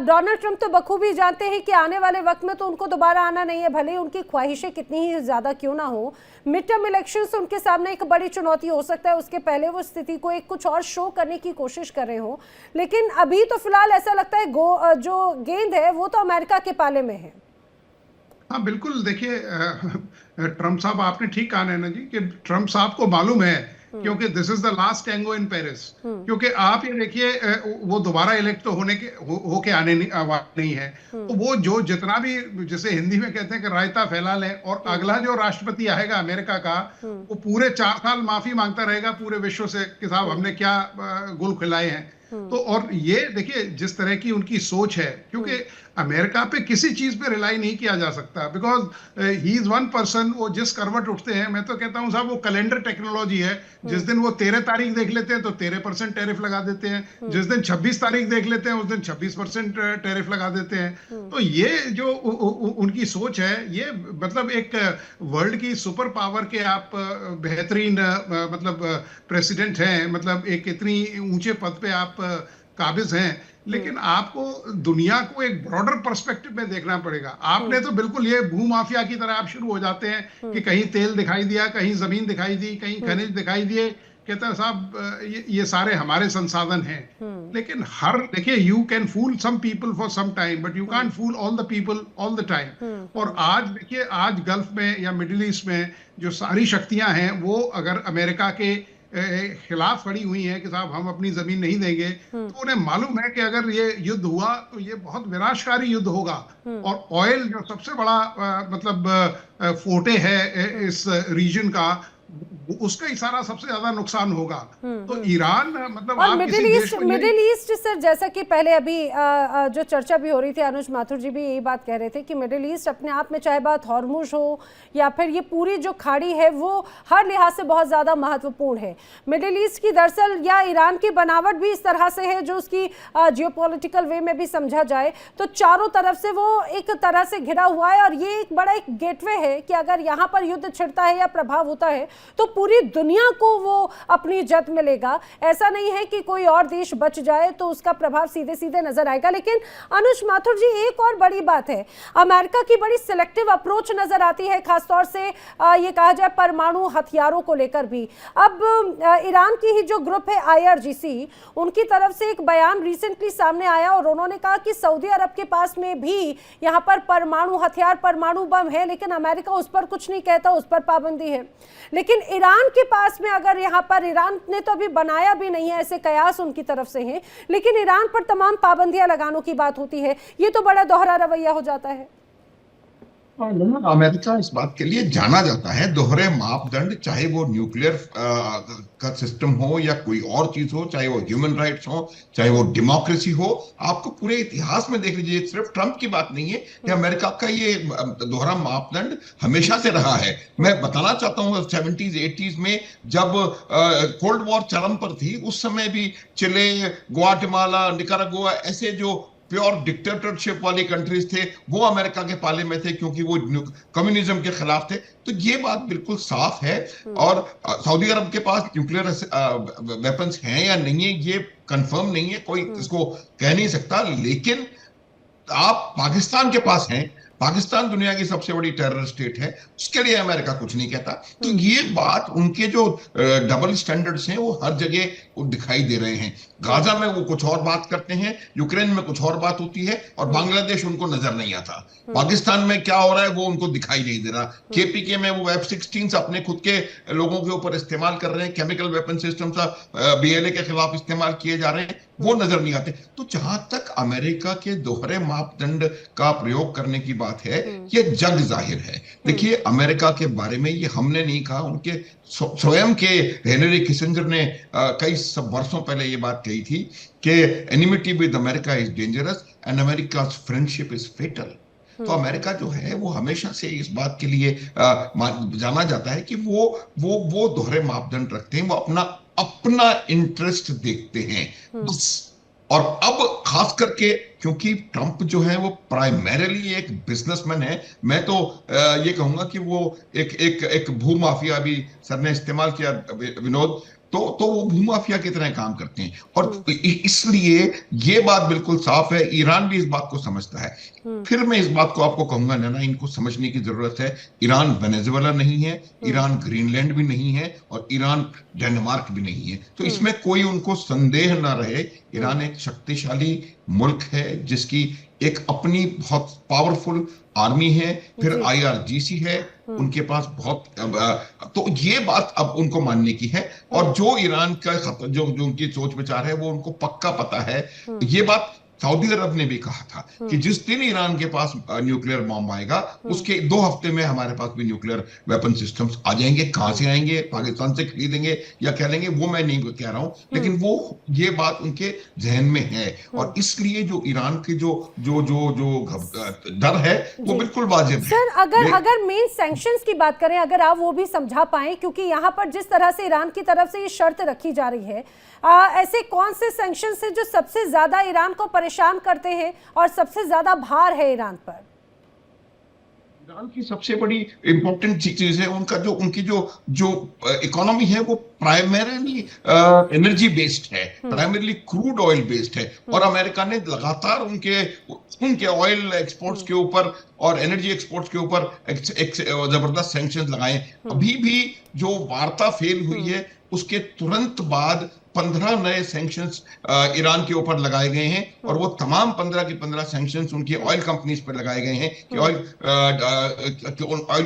Donald Trump तो बखूबी जानते हैं कि आने वाले वक्त में तो उनको दोबारा आना नहीं है, भले ही उनकी ख्वाहिशें कितनी ही ज्यादा क्यों ना हो। मिड टर्म इलेक्शंस उनके सामने एक बड़ी चुनौती हो सकता है, उसके पहले वो स्थिति को एक कुछ और शो करने की कोशिश कर रहे हो, लेकिन अभी तो फिलहाल ऐसा लगता है जो गेंद है वो तो अमेरिका के पाले में है। हाँ बिल्कुल, देखिए ट्रम्प साहब, आपने ठीक कहा नैना जी कि ट्रम्प साहब को मालूम है, क्योंकि this is the last tango in Paris. क्योंकि आप ये देखिए, वो दोबारा इलेक्ट तो होके आने नहीं है, तो वो जो जितना भी, जैसे हिंदी में कहते हैं कि रायता फैला लें, और अगला जो राष्ट्रपति आएगा अमेरिका का, वो पूरे 4 साल माफी मांगता रहेगा पूरे विश्व से कि साहब हमने क्या गुल खिलाए हैं। तो और ये देखिए जिस तरह की उनकी सोच है, क्योंकि अमेरिका पे किसी चीज पे रिलाई नहीं किया जा सकता, because he is one person. वो जिस करवट उठते हैं, मैं तो कहता हूँ साहब वो कैलेंडर टेक्नोलॉजी है। जिस दिन वो 13 तारीख देख लेते हैं तो 13% टैरिफ लगा देते हैं, जिस दिन 26 तारीख देख लेते हैं उस दिन 26% टैरिफ लगा देते हैं। तो ये जो उनकी सोच है, ये मतलब एक वर्ल्ड की सुपर पावर के आप बेहतरीन मतलब प्रेसिडेंट हैं, मतलब एक इतनी ऊंचे पद पे आप काबिज हैं, लेकिन आपको दुनिया को एक ब्रॉडर पर्सपेक्टिव में देखना पड़ेगा। आपने तो बिल्कुल ये भूमाफिया की तरह आप शुरू हो जाते हैं कि कहीं तेल दिखाई दिया, कहीं जमीन दिखाई दी, कहीं खनिज दिखाई दिए, कहते हैं साहब ये सारे हमारे संसाधन हैं। लेकिन देखिए, you can fool some people for some time, but you can't fool all the people all the time. और आज देखिए, आज गल्फ में या मिडिल ईस्ट में जो सारी शक्तियां हैं, वो अगर अमेरिका के खिलाफ खड़ी हुई हैं कि साहब हम अपनी जमीन नहीं देंगे, तो उन्हें मालूम है कि अगर ये युद्ध हुआ तो ये बहुत विनाशकारी युद्ध होगा। और ऑयल जो सबसे बड़ा मतलब फोटे है इस रीजन का, उसका ही सारा सबसे ज्यादा नुकसान होगा। तो ईरान मतलब और मिडिल ईस्ट सर, जैसा कि पहले अभी जो चर्चा भी हो रही थी, अनुज माथुर जी भी यही बात कह रहे थे कि मिडिल ईस्ट अपने आप में, चाहे बात हॉर्मुज हो या फिर ये पूरी जो खाड़ी है, वो हर लिहाज से बहुत ज्यादा महत्वपूर्ण है। मिडिल ईस्ट की दरअसल या ईरान की बनावट भी इस तरह से है, जो उसकी जियोपॉलिटिकल वे में भी समझा जाए तो चारों तरफ से वो एक तरह से घिरा हुआ है, और ये एक बड़ा एक गेटवे है कि अगर यहाँ पर युद्ध छिड़ता है या प्रभाव होता है तो पूरी दुनिया को वो अपनी जद में लेगा। ऐसा नहीं है कि कोई और देश बच जाए तो उसका प्रभाव सीधे सीधे नजर आएगा। लेकिन अनुज माथुर जी, एक और बड़ी बात है, अमेरिका की बड़ी सिलेक्टिव अप्रोच नजर आती है, खासतौर से ये कहा जाए परमाणु हथियारों को लेकर भी। अब ईरान की ही जो ग्रुप है IRGC, उनकी तरफ से एक बयान रिसेंटली सामने आया और उन्होंने कहा कि सऊदी अरब के पास में भी यहाँ पर परमाणु हथियार, परमाणु बम है, लेकिन अमेरिका उस पर कुछ नहीं कहता, उस पर पाबंदी है। लेकिन ईरान के पास में अगर यहाँ पर, ईरान ने तो अभी बनाया भी नहीं है, ऐसे कयास उनकी तरफ से हैं, लेकिन ईरान पर तमाम पाबंदियां लगाने की बात होती है, ये तो बड़ा दोहरा रवैया हो जाता है। अमेरिका इस बात के लिए जाना जाता है, दोहरे मापदंड, चाहे वो न्यूक्लियर का सिस्टम हो या कोई और चीज हो, चाहे वो ह्यूमन राइट्स हो, चाहे वो डेमोक्रेसी हो। आपको पूरे इतिहास में देख लीजिए, सिर्फ ट्रंप की बात नहीं है कि अमेरिका का ये दोहरा मापदंड हमेशा से रहा है। मैं बताना चाहता हूँ 70s 80s में जब कोल्ड वॉर चरम पर थी, उस समय भी चिले, ग्वाटेमाला, निकारागुआ, ऐसे जो प्योर डिक्टेटरशिप वाली कंट्रीज थे, वो अमेरिका के पाले में थे, क्योंकि वो कम्युनिज्म के खिलाफ थे। तो ये बात बिल्कुल साफ है। और सऊदी अरब के पास न्यूक्लियर वेपन्स हैं या नहीं है, ये कंफर्म नहीं है, कोई इसको कह नहीं सकता। लेकिन आप पाकिस्तान के पास हैं, पाकिस्तान दुनिया की सबसे बड़ी टेरर स्टेट है, उसके लिए अमेरिका कुछ नहीं कहता। तो ये बात, उनके जो डबल स्टैंडर्ड्स हैं वो हर जगह वो दिखाई दे रहे हैं। गाजा में वो कुछ और बात करते हैं, यूक्रेन में कुछ और बात होती है, और बांग्लादेश उनको नजर नहीं आता। पाकिस्तान में क्या हो रहा है वो उनको दिखाई नहीं दे रहा। KPK में वो F-16 अपने खुद के लोगों के ऊपर इस्तेमाल कर रहे हैं, केमिकल वेपन सिस्टम BLA के खिलाफ इस्तेमाल किए जा रहे हैं, वो नजर नहीं आते। तो जहां तक अमेरिका के दोहरे मापदंड का प्रयोग करने की बात है, ये जग जाहिर है। देखिए, अमेरिका के बारे में ये हमने नहीं कहा, उनके स्वयं के हेनरी किसिंजर ने कई वर्षों पहले ये बात कही थी कि enmity with America is dangerous and America's friendship is fatal. तो अमेरिका जो है वो हमेशा से इस बात के लिए जाना जाता है कि वो दोहरे मापदंड रखते हैं, वो अपना इंटरेस्ट देखते हैं बस। और अब खास करके क्योंकि ट्रंप जो है वो प्राइमरीली एक बिजनेसमैन है, मैं तो ये कहूंगा कि वो एक भूमाफिया, भी सर ने इस्तेमाल किया विनोद, तो वो भूमाफिया की तरह काम करते हैं। और इसलिए ये बात बिल्कुल साफ है, ईरान भी इस बात को समझता है। फिर मैं इस बात को आपको कहूंगा ना, इनको समझने की जरूरत है, ईरान वेनेजुएला नहीं है, ईरान ग्रीनलैंड भी नहीं है, और ईरान डेनमार्क भी नहीं है। तो इसमें कोई उनको संदेह ना रहे, ईरान एक शक्तिशाली मुल्क है जिसकी एक अपनी बहुत पावरफुल आर्मी है, फिर IRGC है, उनके पास बहुत तो ये बात अब उनको मानने की है। और जो ईरान का जो उनकी सोच विचार है वो उनको पक्का पता है। ये बात सऊदी अरब ने भी कहा था कि जिस दिन ईरान के पास न्यूक्लियर बॉम्ब आएगा उसके 2 हफ्ते में हमारे पास भी न्यूक्लियर वेपन सिस्टम्स आ जाएंगे। कहां से आएंगे, पाकिस्तान से खरीदेंगे या क्या लेंगे, वो मैं नहीं कह रहा हूं, लेकिन वो ये बात उनके जहन में है। और इसलिए जो ईरान की जो जो जो जो डर है वो बिल्कुल वाजिब है। सर, अगर मेन सैंक्शंस की बात करें, अगर आप वो भी समझा पाएं, क्योंकि यहाँ पर जिस तरह से ईरान की तरफ से ये शर्त रखी जा रही है, ऐसे कौन से सैंक्शंस हैं जो सबसे ज्यादा ईरान को परेशान करते हैं और सबसे ज्यादा भार है ईरान पर? ईरान की सबसे बड़ी इंपॉर्टेंट चीज है उनकी जो इकोनॉमी है वो प्राइमरीली एनर्जी बेस्ड है, प्राइमरीली क्रूड ऑयल बेस्ड है। और अमेरिका ने लगातार उनके ऑयल एक्सपोर्ट्स के ऊपर और एनर्जी एक्सपोर्ट्स के ऊपर जबरदस्त सैंक्शंस लगाए। अभी भी जो वार्ता फेल हुई है उसके तुरंत बाद 15 नए सैंक्शंस ईरान के ऊपर लगाए गए हैं, और वो तमाम 15 के 15 सैंक्शंस उनकी ऑयल कंपनीज पर लगाए गए हैं कि ऑयल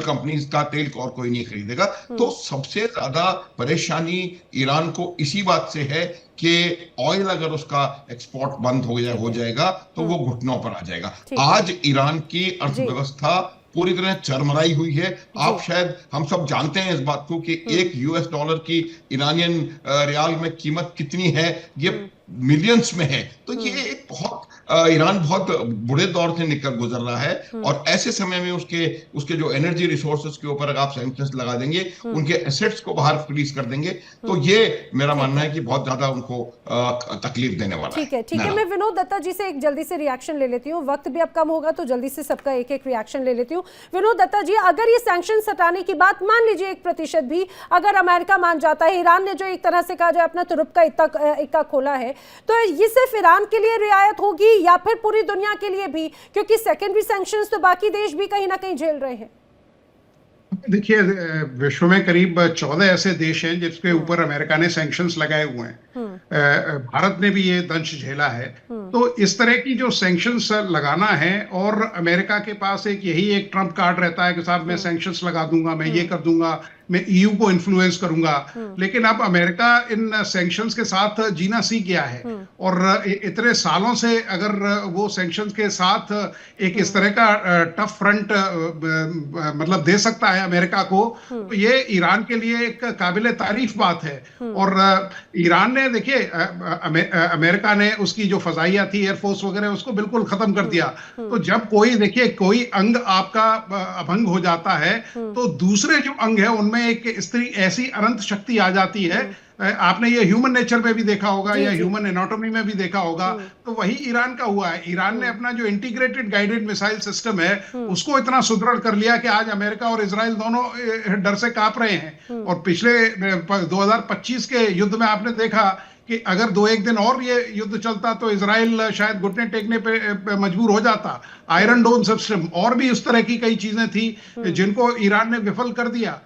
कंपनीज का तेल और कोई नहीं खरीदेगा। तो सबसे ज्यादा परेशानी ईरान को इसी बात से है कि ऑयल अगर उसका एक्सपोर्ट बंद हो जाएगा तो वो घुटनों पर आ जाएगा। आज ईरान की अर्थव्यवस्था पूरी तरह चरमराई हुई है। आप शायद हम सब जानते हैं इस बात को कि $1 की ईरानियन रियाल में कीमत कितनी है, ये मिलियंस में है। तो ये एक बहुत ईरान बहुत बुरे दौर से निकल गुजर रहा है, और ऐसे समय में उसके जो एनर्जी रिसोर्सेज के ऊपर अगर आप सैंक्शंस लगा देंगे, उनके एसेट्स को बाहर फ्रीज कर देंगे, तो ये मेरा मानना है कि बहुत ज्यादा उनको तकलीफ देने वाला है। ठीक है। मैं विनोद दत्ता जी से एक जल्दी से रिएक्शन ले लेती हूँ, वक्त भी अब कम होगा तो जल्दी से सबका एक एक रिएक्शन ले लेती हूँ। विनोद दत्ता जी, अगर ये सैंक्शंस हटाने की बात मान लीजिए 1% भी अगर अमेरिका मान जाता है, ईरान ने जो एक तरह से कहा जो अपना तुरुप का इक्का खोला है, तो ये सिर्फ ईरान के लिए रियायत होगी या फिर पूरी दुनिया के लिए भी, क्योंकि सेकेंडरी सैंक्शंस तो बाकी देश भी कहीं ना कहीं झेल रहे हैं? देखिए, विश्व में करीब 14 ऐसे देश हैं जिसके ऊपर अमेरिका ने सैंक्शंस लगाए हुए हैं। भारत ने भी ये दंश झेला है। तो इस तरह की जो सैंक्शंस लगाना है, और अमेरिका के पास यही एक ट्रम्प कार्ड रहता है कि साहब मैं सैंक्शंस लगा दूंगा, मैं ये कर दूंगा, मैं EU को इन्फ्लुएंस करूंगा। लेकिन अब अमेरिका इन सैंक्शंस के साथ जीना सीख गया है, और इतने सालों से अगर वो सैंक्शंस के साथ एक इस तरह का टफ फ्रंट मतलब दे सकता है अमेरिका को, तो ये ईरान के लिए एक काबिले तारीफ बात है। और ईरान ने, देखिए, अमेरिका ने उसकी जो फजाइया थी, एयरफोर्स वगैरह, उसको बिल्कुल खत्म कर दिया। तो जब कोई अंग आपका अभंग हो जाता है, तो दूसरे जो अंग है उनमें एक ऐसी अनंत शक्ति आ जाती है। आपने ये ह्यूमन नेचर में भी देखा होगा या ह्यूमन एनाटॉमी में भी देखा होगा। तो वही ईरान का हुआ है। ईरान ने अपना जो इंटीग्रेटेड गाइडेड मिसाइल सिस्टम है उसको इतना सुदृढ़ कर लिया कि आज अमेरिका और इजराइल दोनों डर से कांप रहे हैं। और पिछले 2025 के युद्ध में आपने देखा कि अगर 2-1 दिन और ये युद्ध चलता तो इजराइल शायद घुटने टेकने पे मजबूर हो जाता। आयरन डोम सिस्टम और भी उस तरह की कई चीजें थी जिनको ईरान ने विफल कर दिया।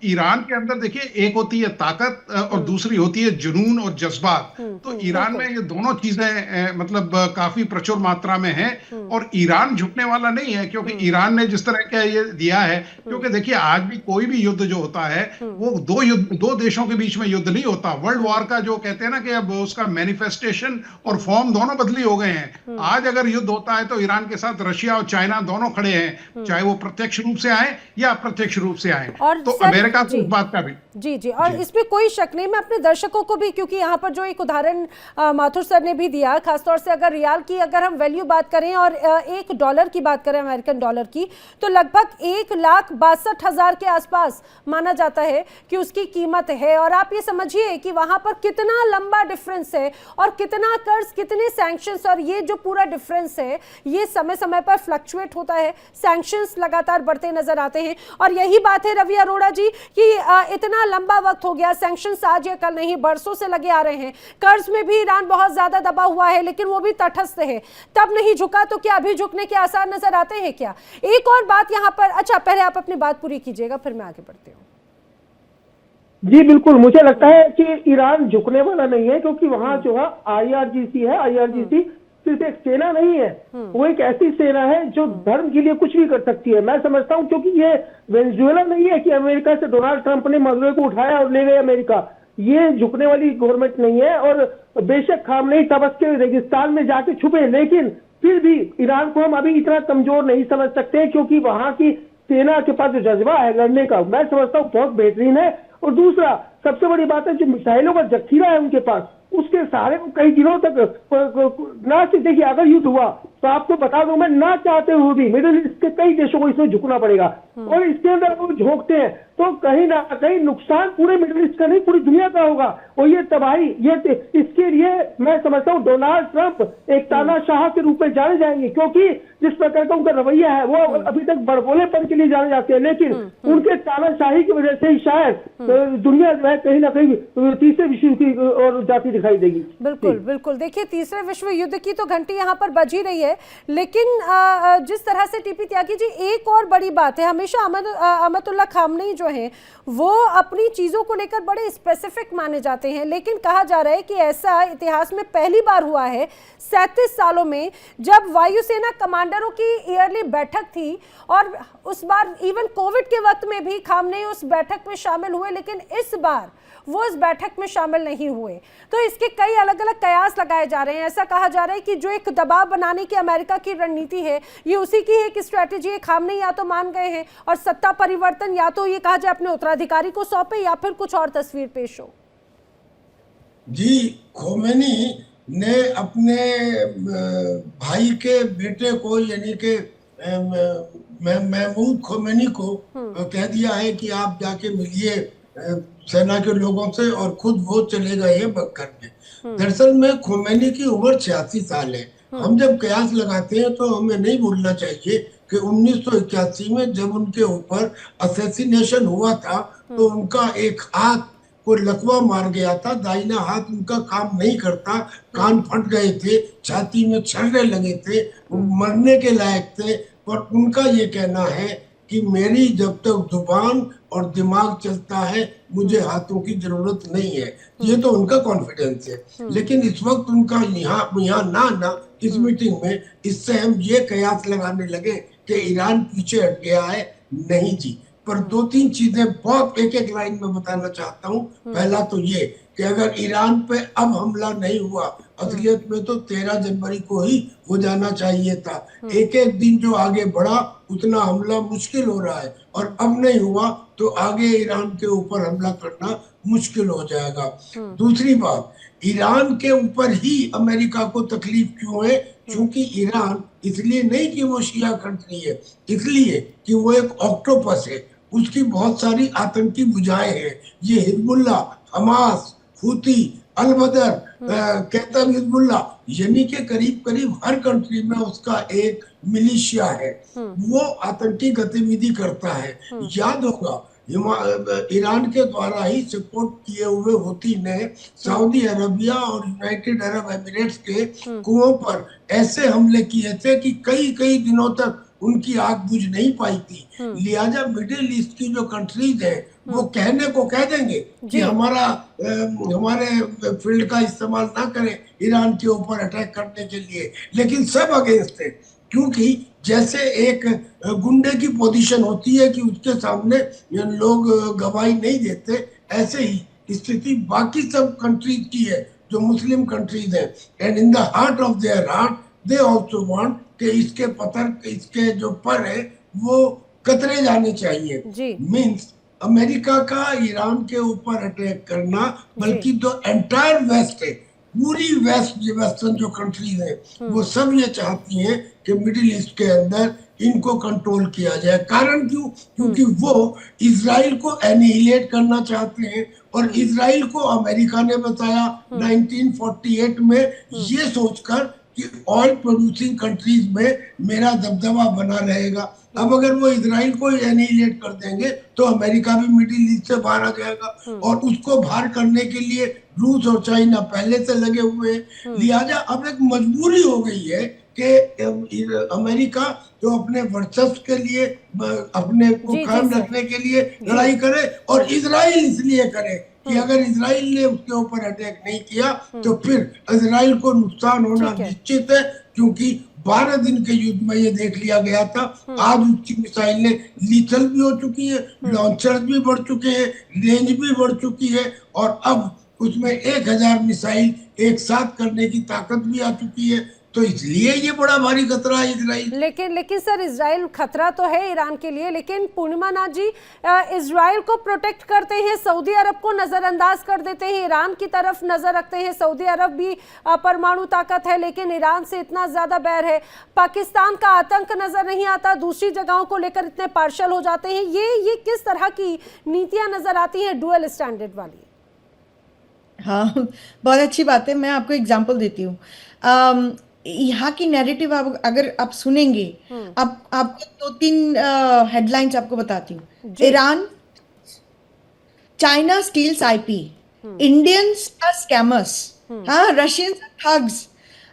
ईरान के अंदर देखिए, एक होती है ताकत और दूसरी होती है जुनून और जज्बात। तो ईरान में ये दोनों चीजें मतलब काफी प्रचुर मात्रा में है, और ईरान झुकने वाला नहीं है, क्योंकि ईरान ने जिस तरह का ये दिया है, क्योंकि देखिए आज भी कोई भी युद्ध जो होता है वो दो देशों के बीच में युद्ध नहीं होता। वर्ल्ड वॉर का जो कहते हैं ना कि अब उसका मैनिफेस्टेशन और फॉर्म दोनों बदली हो गए हैं। आज अगर युद्ध होता है तो ईरान के साथ रशिया और चाइना दोनों खड़े हैं, चाहे वो प्रत्यक्ष रूप से आए या अप्रत्यक्ष रूप से आए। तो अमेरिका को इस बात का भी जी और इसमें कोई शक नहीं। मैं अपने दर्शकों को भी, क्योंकि यहाँ पर जो एक उदाहरण माथुर सर ने भी दिया, खासतौर से अगर रियाल की अगर हम वैल्यू बात करें और $1 की बात करें, अमेरिकन डॉलर की, तो लगभग 1,62,000 के आसपास माना जाता है कि उसकी कीमत है। और आप ये समझिए कि वहां पर कितना लंबा लंबा डिफरेंस है और कितना कर्ज, कितने सैंक्शंस, और ये जो पूरा डिफरेंस है ये समय समय पर फ्लक्चुएट होता है, सैंक्शंस लगातार बढ़ते नजर आते हैं। और यही बात है रवि अरोड़ा जी कि इतना लंबा वक्त हो गया, सैंक्शंस आज या कल नहीं बरसों से लगे आ रहे हैं, कर्ज में भी ईरान बहुत ज्यादा दबा हुआ है लेकिन वो भी तटस्थ है, तब नहीं झुका तो क्या अभी झुकने के आसार नजर आते हैं क्या? एक और बात यहाँ पर, अच्छा पहले आप अपनी बात पूरी कीजिएगा फिर मैं आगे बढ़ती हूँ। जी बिल्कुल, मुझे लगता है कि ईरान झुकने वाला नहीं है, क्योंकि वहां जो है IRGC है। IRGC सिर्फ एक सेना नहीं है, वो एक ऐसी सेना है जो धर्म के लिए कुछ भी कर सकती है। मैं समझता हूं, क्योंकि ये वेनेजुएला नहीं है कि अमेरिका से डोनाल्ड ट्रंप ने मदुरो को उठाया और ले गए अमेरिका। ये झुकने वाली गवर्नमेंट नहीं है। और बेशक खामनेई तबस के रेगिस्तान में जाके छुपे, लेकिन फिर भी ईरान को हम अभी इतना कमजोर नहीं समझ सकते, क्योंकि वहां की सेना के पास जो जज्बा है लड़ने का, मैं समझता हूँ बहुत बेहतरीन है। और दूसरा सबसे बड़ी बात है, जो मिसाइलों का जखीरा है उनके पास, उसके सहारे को कई दिनों तक ना सिर्फ, देखिए अगर युद्ध हुआ तो आपको बता दूं मैं, ना चाहते हुए भी मिडिल ईस्ट के कई देशों को इसमें झुकना पड़ेगा। और इसके अंदर वो झोंकते हैं तो कहीं ना कहीं नुकसान पूरे मिडिल ईस्ट का नहीं पूरी दुनिया का होगा। और ये तबाही, ये इसके लिए मैं समझता हूँ डोनाल्ड ट्रंप एक तानाशाह के रूप में जाने जाएंगे, क्योंकि जिस प्रकार का उनका रवैया है वो अभी तक बड़बोलेपन के लिए जाने जाते हैं, लेकिन उनके तानाशाही की वजह से ही शायद दुनिया जो है कहीं ना कहीं तीसरे विश्व की और जाती दिखाई देगी। बिल्कुल बिल्कुल, देखिए तीसरे विश्व युद्ध की तो घंटी यहाँ पर बज ही रही है, लेकिन जिस तरह से टीपी त्यागी जी, एक और बड़ी बात है, हमेशा अमतुल्ला खामनेई जो हैं वो अपनी चीजों को लेकर बड़े स्पेसिफिक माने जाते हैं, लेकिन कहा जा रहा है कि ऐसा इतिहास में पहली बार हुआ है 37 सालों में जब वायुसेना कमांडरों की ईयरली बैठक थी, और उस बार इवन कोविड के वक्त में भी खामनेई उस बैठक में शामिल हुए, लेकिन इस बार वो इस बैठक में शामिल नहीं हुए। तो इसके कई अलग अलग कयास लगाए जा रहे हैं। ऐसा कहा जा रहा है कि जो एक दबाव बनाने की अमेरिका की रणनीति है, ये उसी की एक स्ट्रैटेजी है। खामनेई या तो मान गए हैं और सत्ता परिवर्तन या तो ये कहा जाए अपने उत्तराधिकारी को सौंपे, या फिर कुछ और तस्वीर पेश हो। जी, खोमेनी ने अपने भाई के बेटे को, यानी कि महमूद खोमेनी को कह दिया है कि आप जाके मिलिए सेना के लोगों से, और खुद वो चले गए हैं बंकर में। दरअसल में खोमेनी की उम्र 86 साल है। हम जब कयास लगाते हैं तो हमें नहीं भूलना चाहिए कि 1981 में जब उनके ऊपर असैसिनेशन हुआ था तो उनका एक हाथ को लकवा मार गया था, दाहिना हाथ उनका काम नहीं करता, कान फट गए थे, छाती में छर्रे लगे थे, मरने के लायक थे। पर उनका ये कहना है कि मेरी जब तक जुबान और दिमाग चलता है मुझे हाथों की जरूरत नहीं है। ये तो उनका कॉन्फिडेंस है। लेकिन इस वक्त उनका यहाँ ना आना इस मीटिंग में, इससे हम ये कयास लगाने लगे कि ईरान पीछे हट गया है। नहीं जी, पर दो तीन चीजें बहुत एक एक लाइन में बताना चाहता हूँ। पहला तो ये कि अगर ईरान पे अब हमला नहीं हुआ, असलियत में तो 13 जनवरी को ही हो जाना चाहिए था। एक एक दिन जो आगे बढ़ा उतना हमला मुश्किल हो रहा है, और अब नहीं हुआ तो आगे ईरान के ऊपर हमला करना मुश्किल हो जाएगा। दूसरी बात, ईरान के ऊपर ही अमेरिका को तकलीफ क्यों है? क्योंकि ईरान इसलिए नहीं कि वो शिया कंट्री है, इसलिए कि वो एक ऑक्टोपस है। उसकी बहुत सारी आतंकी भुजाएं हैं। ये हिजबुल्ला, हमास, हुती, अल-बदर, कैतब हिजबुल्ला, यानी के करीब करीब हर कंट्री में उसका एक मिलिशिया है। वो आतंकी गतिविधि करता है। याद होगा ईरान के द्वारा ही सपोर्ट किए हुए हुती ने सऊदी अरबिया और यूनाइटेड अरब एमिरेट्स के कुओं पर ऐसे हमले किए थे कि कई कई दिनों तक उनकी आग बुझ नहीं पाई थी। लिहाजा मिडिल ईस्ट की जो कंट्रीज है वो कहने को कह देंगे कि हमारे फील्ड का इस्तेमाल ना करें ईरान के ऊपर अटैक करने के लिए, लेकिन सब अगेंस्ट है। क्योंकि जैसे एक गुंडे की पोजीशन होती है कि उसके सामने लोग गवाही नहीं देते, ऐसे ही स्थिति बाकी सब कंट्रीज की है जो मुस्लिम कंट्रीज हैं। And in the heart of their heart they also want कि इसके पत्थर, इसके जो पर है वो कतरे जाने चाहिए। मींस अमेरिका का ईरान के ऊपर अटैक करना, बल्कि जो एंटायर वेस्ट है पूरी वेस्टर्न जो कंट्रीज है वो सब ये चाहती हैं कि मिडिल ईस्ट के अंदर इनको कंट्रोल किया जाए। कारण क्यों? क्योंकि वो इजराइल को एनिहिलेट करना चाहते हैं, और इजराइल को अमेरिका ने बताया 1948 में ये सोचकर कि ऑयल प्रोड्यूसिंग कंट्रीज में मेरा दबदबा बना रहेगा। अब अगर वो इजराइल को एनिहिलेट कर देंगे तो अमेरिका भी मिडिल ईस्ट से बाहर आ जाएगा, और उसको बाहर करने के लिए रूस और चाइना पहले से लगे हुए हैं। लिहाजा अब एक मजबूरी हो गई है कि अमेरिका जो अपने वर्चस्व के लिए, अपने को कायम रखने के लिए लड़ाई करे, और इजराइल इसलिए करे कि अगर इजराइल ने उसके ऊपर अटैक नहीं किया तो फिर इजराइल को नुकसान होना निश्चित है, क्योंकि 12 दिन के युद्ध में ये देख लिया गया था। आज उसकी मिसाइल ने लीथल भी हो चुकी है, लॉन्चर्स भी बढ़ चुके हैं, रेंज भी बढ़ चुकी है, और अब उसमें 1000 मिसाइल एक साथ करने की ताकत भी आ चुकी है। तो इसलिए ये बड़ा भारी खतरा है इजराइल। लेकिन सर, इजराइल खतरा तो है ईरान के लिए, लेकिन पूर्णिमा नाथ जी, इजराइल को प्रोटेक्ट करते हैं, सऊदी अरब को नजरअंदाज कर देते हैं, ईरान की तरफ नजर रखते हैं। सऊदी अरब भी परमाणु ताकत है, लेकिन ईरान से इतना ज्यादा बैर है। पाकिस्तान का आतंक नजर नहीं आता, दूसरी जगहों को लेकर इतने पार्शल हो जाते हैं। ये किस तरह की नीतियां नजर आती हैं डुअल स्टैंडर्ड वाली? हाँ, बहुत अच्छी बात है। मैं आपको एग्जांपल देती हूँ। यहाँ की नैरेटिव अगर आप सुनेंगे, अब आपको 2-3 हेडलाइंस आपको बताती हूँ। Iran, China steals IP, Indians are scammers, हाँ, रशियंस आर ठग्स,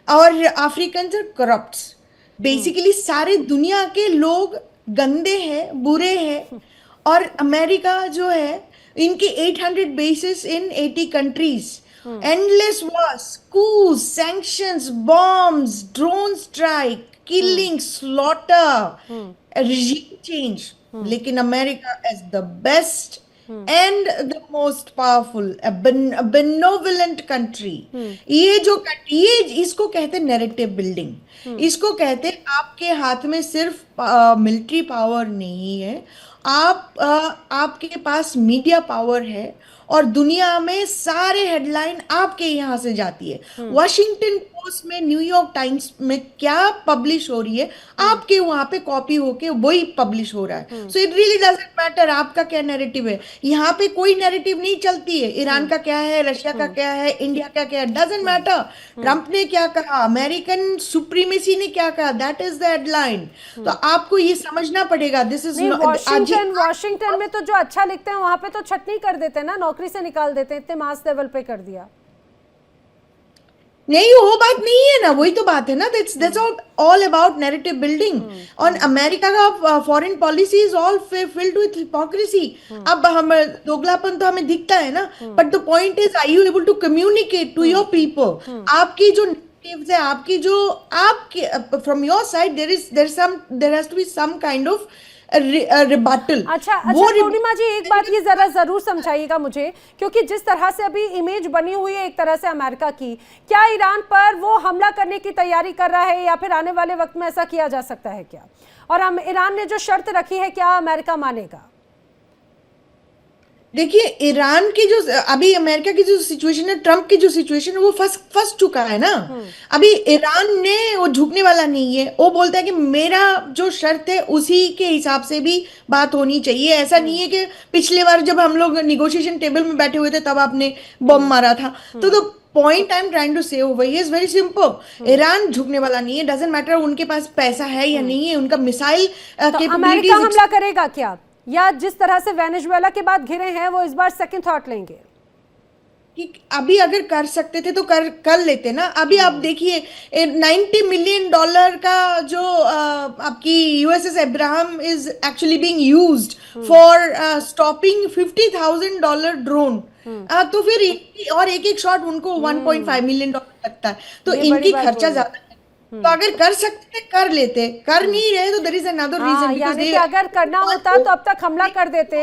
और अफ्रीकन्स आर करप्ट्स। बेसिकली सारे दुनिया के लोग गंदे हैं, बुरे हैं, और अमेरिका जो है, इनकी 800 bases in 80 countries, endless wars, coups, sanctions, bombs, drone strike, killing, slaughter, regime change. लेकिन America as the best and the most powerful, a benevolent country. ये इसको कहते हैं नैरेटिव बिल्डिंग। इसको कहते हैं आपके हाथ में सिर्फ मिलिट्री पावर नहीं है, आपके पास मीडिया पावर है, और दुनिया में सारे हेडलाइन आपके यहाँ से जाती है। वॉशिंगटन पोस्ट में, न्यूयॉर्क टाइम्स में क्या पब्लिश हो रही है, आपके वहां पे कॉपी होके वही पब्लिश हो रहा है। So it really doesn't matter आपका क्या नैरेटिव है। यहाँ पे कोई नैरेटिव नहीं चलती है। ईरान का क्या है, रशिया का क्या है, इंडिया का क्या है, डजंट मैटर। ट्रंप ने क्या कहा, अमेरिकन सुप्रीमेसी ने क्या कहा, दैट इज द हेडलाइन। तो आपको ये समझना पड़ेगा। दिस इज वॉशिंगटन में तो जो अच्छा लिखते हैं वहां पे तो छटनी कर देते हैं ना, नौकरी से निकाल देते हैं, इतने मास लेवल पे कर दिया। नहीं, वो बात नहीं है ना, वही तो बात है ना। that's all about narrative building. और अमेरिका का foreign policy is all filled with hypocrisy. अब हम दोगलापन तो हमें दिखता है ना, but the point is, are you able to communicate to your people? आपकी जो narratives है, आपकी जो आपके from your side there has to be some kind of rebuttal. अच्छा पूर्णिमा जी, एक बात ये जरा जरूर समझाइएगा मुझे, क्योंकि जिस तरह से अभी इमेज बनी हुई है एक तरह से अमेरिका की, क्या ईरान पर वो हमला करने की तैयारी कर रहा है, या फिर आने वाले वक्त में ऐसा किया जा सकता है क्या? और ईरान ने जो शर्त रखी है, क्या अमेरिका मानेगा? देखिए, ईरान की जो अभी अमेरिका की जो सिचुएशन है, ट्रंप की जो सिचुएशन है, वो फंस चुका है ना। अभी ईरान ने, वो झुकने वाला नहीं है। वो बोलता है कि मेरा जो शर्त है उसी के हिसाब से भी बात होनी चाहिए। ऐसा नहीं है कि पिछले बार जब हम लोग निगोशिएशन टेबल में बैठे हुए थे तब आपने बम मारा था। तो point I am trying to say over here is very simple. Iran झुकने वाला नहीं है। डजंट मैटर उनके पास पैसा है या नहीं है, उनका मिसाइल अमेरिका हमला करेगा क्या, या जिस तरह से वेनेजुएला के बाद घिरे हैं वो इस बार सेकंड थॉट लेंगे? कि अभी अगर कर सकते थे तो कर लेते ना। अभी आप देखिए, $90 million का जो आपकी USS Abraham is actually being used for stopping $50,000 drone. तो फिर और एक शॉट उनको $1.5 million लगता है। तो इनकी खर्चा ज्यादा। तो अगर कर सकते कर लेते, कर नहीं रहे तो देयर इज अनदर रीजन। यानी कि अगर करना होता तो अब तक हमला कर देते।